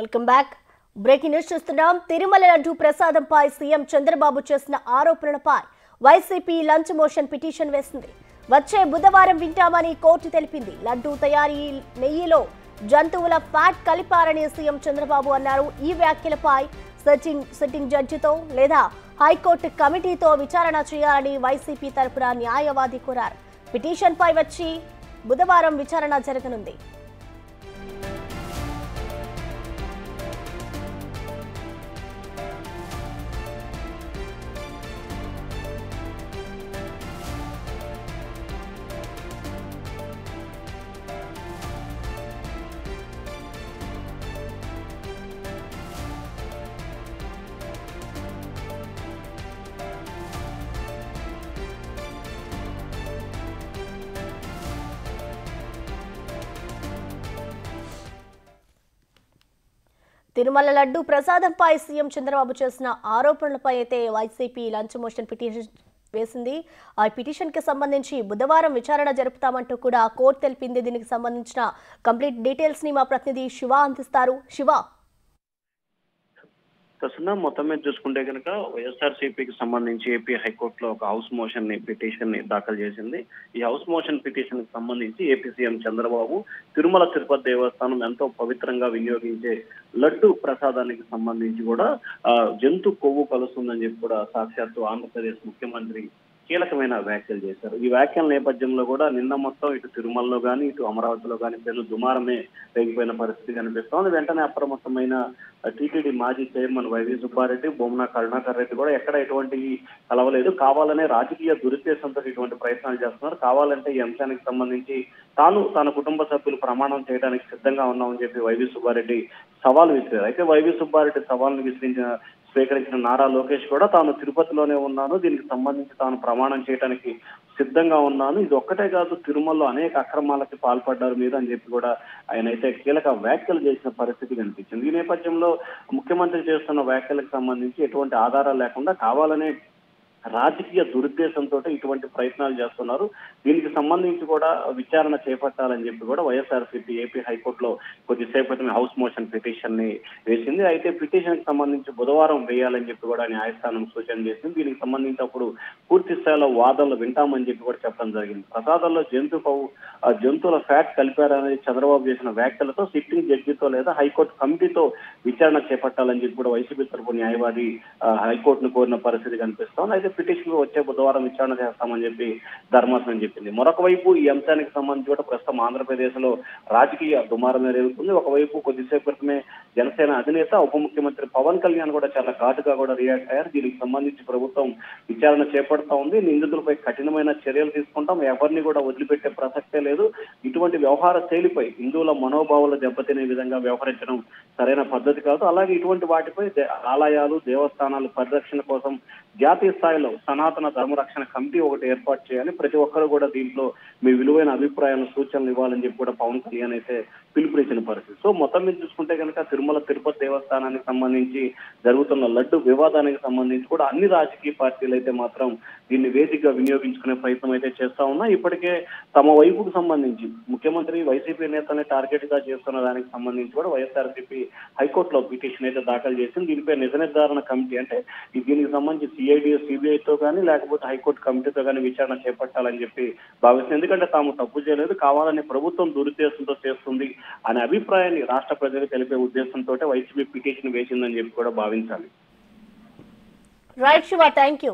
Welcome back. Breaking news చూస్తున్నాం. Tirumala laddu ప్రసాదంపై CM Chandrababu చేసిన ఆరోపణలపై వైసీపీ లంచ్ మోషన్ పిటిషన్ వేసింది. వచ్చే బుధవారం వింటామని కోర్టు తెలిపింది. లడ్డు తయారీ నెయ్యిలో జంతువుల ఫ్యాట్ కలిపారని సీఎం చంద్రబాబు అన్నారు. ఈ వ్యాఖ్యలపై సిట్టింగ్ జడ్జితో లేదా హైకోర్టు కమిటీతో విచారణ చేయాలని వైసీపీ తరపున న్యాయవాది కోరారు. పిటిషన్పై వచ్చి బుధవారం విచారణ జరగనుంది. తిరుమల లడ్డు ప్రసాదంపై సీఎం చంద్రబాబు చేసిన ఆరోపణలపై అయితే వైసీపీ లంచ్ మోషన్ పిటిషన్ వేసింది. ఆ పిటిషన్ కి సంబంధించి బుధవారం విచారణ జరుపుతామంటూ కూడా కోర్టు తెలిపింది. దీనికి సంబంధించిన కంప్లీట్ డీటెయిల్స్ ని మా ప్రతినిధి శివ అందిస్తారు. శివ, మొత్తం మీద చూసుకుంటే కనుక వైఎస్ఆర్సీపీకి సంబంధించి ఏపీ హైకోర్టులో ఒక హౌస్ మోషన్ పిటిషన్ ని దాఖలు చేసింది. ఈ హౌస్ మోషన్ పిటిషన్ కి సంబంధించి ఏపీ సీఎం చంద్రబాబు తిరుమల తిరుపతి దేవస్థానం ఎంతో పవిత్రంగా వినియోగించే లడ్డు ప్రసాదానికి సంబంధించి కూడా జంతు కొవ్వు కలుస్తుందని చెప్పి కూడా సాక్షాత్తు ఆంధ్రప్రదేశ్ ముఖ్యమంత్రి కీలకమైన వ్యాఖ్యలు చేశారు. ఈ వ్యాఖ్యల నేపథ్యంలో కూడా నిన్న మొత్తం ఇటు తిరుమలలో కానీ ఇటు అమరావతిలో కానీ పెను దుమారమే రేగిపోయిన పరిస్థితి కనిపిస్తోంది. వెంటనే అప్రమత్తమైన టీటీడీ మాజీ చైర్మన్ వైవి సుబ్బారెడ్డి, బొమ్మన కరుణాకర్ రెడ్డి కూడా ఎక్కడ ఎటువంటి కలవలేదు. కావాలనే రాజకీయ దురుద్దేశంతో ఇటువంటి ప్రయత్నాలు చేస్తున్నారు. కావాలంటే ఈ అంశానికి సంబంధించి తన కుటుంబ సభ్యులు ప్రమాణం చేయడానికి సిద్ధంగా ఉన్నామని చెప్పి వైవి సుబ్బారెడ్డి సవాల్ విసిరారు. అయితే వైవి సుబ్బారెడ్డి సవాల్ను స్వీకరించిన నారా లోకేష్ కూడా తాను తిరుపతిలోనే ఉన్నాను, దీనికి సంబంధించి తాను ప్రమాణం చేయడానికి సిద్ధంగా ఉన్నాను, ఇది ఒక్కటే కాదు తిరుమలలో అనేక అక్రమాలకి పాల్పడ్డారు మీరు అని చెప్పి కూడా ఆయన అయితే కీలక వ్యాఖ్యలు చేసిన పరిస్థితి కనిపించింది. ఈ నేపథ్యంలో ముఖ్యమంత్రి చేస్తున్న వ్యాఖ్యలకు సంబంధించి ఎటువంటి ఆధారాలు లేకుండా కావాలనే రాజకీయ దురుద్దేశంతో ఇటువంటి ప్రయత్నాలు చేస్తున్నారు. దీనికి సంబంధించి కూడా విచారణ చేపట్టాలని చెప్పి కూడా వైఎస్ఆర్సీపీ ఏపీ హైకోర్టులో కొద్దిసేపటి హౌస్ మోషన్ పిటిషన్ ని వేసింది. అయితే పిటిషన్ కి సంబంధించి బుధవారం వేయాలని చెప్పి కూడా న్యాయస్థానం సూచన చేసింది. దీనికి సంబంధించి అప్పుడు పూర్తి స్థాయిలో వాదనలు వింటామని చెప్పి కూడా చెప్పడం జరిగింది. ప్రసాదాల్లో జంతువుల ఫ్యాట్ కలిపారనేది చంద్రబాబు చేసిన వ్యాఖ్యలతో సిట్టింగ్ జడ్జితో లేదా హైకోర్టు కమిటీతో విచారణ చేపట్టాలని చెప్పి కూడా వైసీపీ తరపు న్యాయవాది హైకోర్టును కోరిన పరిస్థితి కనిపిస్తోంది. అయితే పిటిషన్ వచ్చే బుధవారం విచారణ చేస్తామని చెప్పి ధర్మాసనం చెప్పింది. మరొక వైపు ఈ అంశానికి సంబంధించి కూడా ప్రస్తుతం ఆంధ్రప్రదేశ్ లో రాజకీయ దుమారం జరుగుతుంది. ఒకవైపు కొద్దిసేపు క్రితమే జనసేన అధినేత ఉప ముఖ్యమంత్రి పవన్ కళ్యాణ్ కూడా చాలా ఘాటుగా కూడా రియాక్ట్ అయ్యారు. దీనికి సంబంధించి ప్రభుత్వం విచారణ చేపడతా ఉంది. నిందితులపై కఠినమైన చర్యలు తీసుకుంటాం, ఎవరిని కూడా వదిలిపెట్టే ప్రసక్తే లేదు. ఇటువంటి వ్యవహార శైలిపై హిందువుల మనోభావాలు దెబ్బతినే విధంగా వ్యవహరించడం సరైన పద్ధతి కాదు. అలాగే ఇటువంటి వాటిపై ఆలయాలు దేవస్థానాలు పరిరక్షణ కోసం జాతీయ స్థాయిలో సనాతన ధర్మరక్షణ కమిటీ ఒకటి ఏర్పాటు చేయాలి, ప్రతి ఒక్కరు కూడా దీంట్లో మీ విలువైన అభిప్రాయాలను సూచనలు ఇవ్వాలని చెప్పి కూడా పవన్ కళ్యాణ్ అయితే పిలుపునిచ్చిన పరిస్థితి. సో మొత్తం మీద చూసుకుంటే కనుక తిరుమల తిరుపతి దేవస్థానానికి సంబంధించి జరుగుతున్న లడ్డు వివాదానికి సంబంధించి కూడా అన్ని రాజకీయ పార్టీలు అయితే మాత్రం దీన్ని వేదికగా వినియోగించుకునే ప్రయత్నం అయితే చేస్తా ఉన్నా. ఇప్పటికే తమ వైపుకు సంబంధించి ముఖ్యమంత్రి వైసీపీ నేతల్ని టార్గెట్ గా చేస్తున్న దానికి సంబంధించి కూడా వైఎస్ఆర్సీపీ హైకోర్టులో పిటిషన్ అయితే దాఖలు చేసింది. దీనిపై నిజ నిర్ధారణ కమిటీ అంటే దీనికి సంబంధించి సిబిఐతో కానీ లేకపోతే హైకోర్టు కమిటీతో కానీ విచారణ చేపట్టాలని చెప్పి భావిస్తుంది. ఎందుకంటే తాము తప్పు చేయలేదు, కావాలని ప్రభుత్వం దురుద్దేశంతో చేస్తుంది అనే అభిప్రాయాన్ని రాష్ట్ర ప్రజలకు తెలిపే ఉద్దేశంతో వైసీపీ పిటిషన్ వేసిందని చెప్పి కూడా భావించాలి. Right Shiva, thank you.